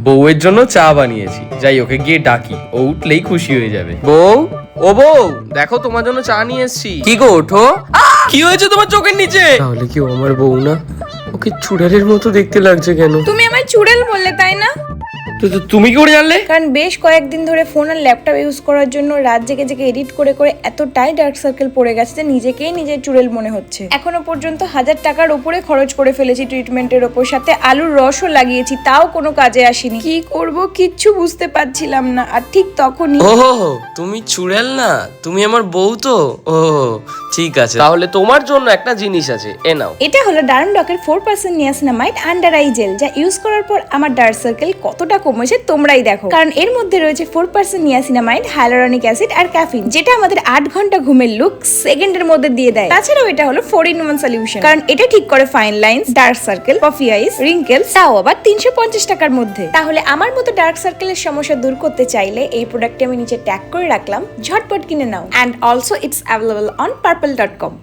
বউয়ের জন্য চা বানিয়েছি, যাই ওকে গিয়ে ডাকি, ও উঠলেই খুশি হয়ে যাবে। বউ, ও বউ, দেখো তোমার জন্য চা নিয়ে এসেছি। কি গো, ওঠো। কি হয়েছে তোমার চোখের নিচে? তাহলে কি ও আমার বউ না? ওকে চুড়ালের মতো দেখতে লাগছে কেন? তুমি আমায় চুড়েল বললে তাই না? তুমি কি করে জানলে? কারণ বেশ কয়েকদিন ধরে ফোন আর ল্যাপটপ ইউজ করার জন্য রাত জেগে জেগে এডিট করে করে এতটাই ডার্ক সার্কেল পড়ে গেছে যে নিজেকেই নিজের চুড়েল মনে হচ্ছে। এখনো পর্যন্ত 1000 টাকার উপরে খরচ করে ফেলেছি ট্রিটমেন্টের ওপর, সাথে আলুর রসও লাগিয়েছি, তাও কোনো কাজে আসেনি। কি করব কিচ্ছু বুঝতে পারছিলাম না। আর ঠিক তখনই ও তুমি চুড়েল না, তুমি আমার বউ তো। ও ঠিক আছে, তাহলে তোমার জন্য একটা জিনিস আছে, এ নাও। এটা হলো ডার্মডকের 4% নিয়াসিনামাইড আন্ডার আই জেল, যা ইউজ করার পর আমার ডার্ক সার্কেল কতটা কমেছে তোমরাই দেখো। কারণ এর মধ্যে রয়েছে 4% নিয়াসিনামাইড, হাইয়ালুরনিক অ্যাসিড আর ক্যাফিন, যেটা আমাদের 8 ঘন্টা ঘুমের লুক সেকেন্ডের মধ্যে দিয়ে দেয়। তাছাড়াও এটা হলো 4-in-1 সলিউশন, কারণ এটা ঠিক করে ফাইন লাইন্স, ডার্ক সার্কেল, পফি আইস, রিঙ্কেলস, তাও আবার 350 টাকার মধ্যে। তাহলে আমার মতো ডার্ক সার্কেলের সমস্যা দূর করতে চাইলে এই প্রোডাক্টটি আমি নিচে ট্যাগ করে রাখলাম, ঝটপট কিনে নাও। And also it's available on purple.com।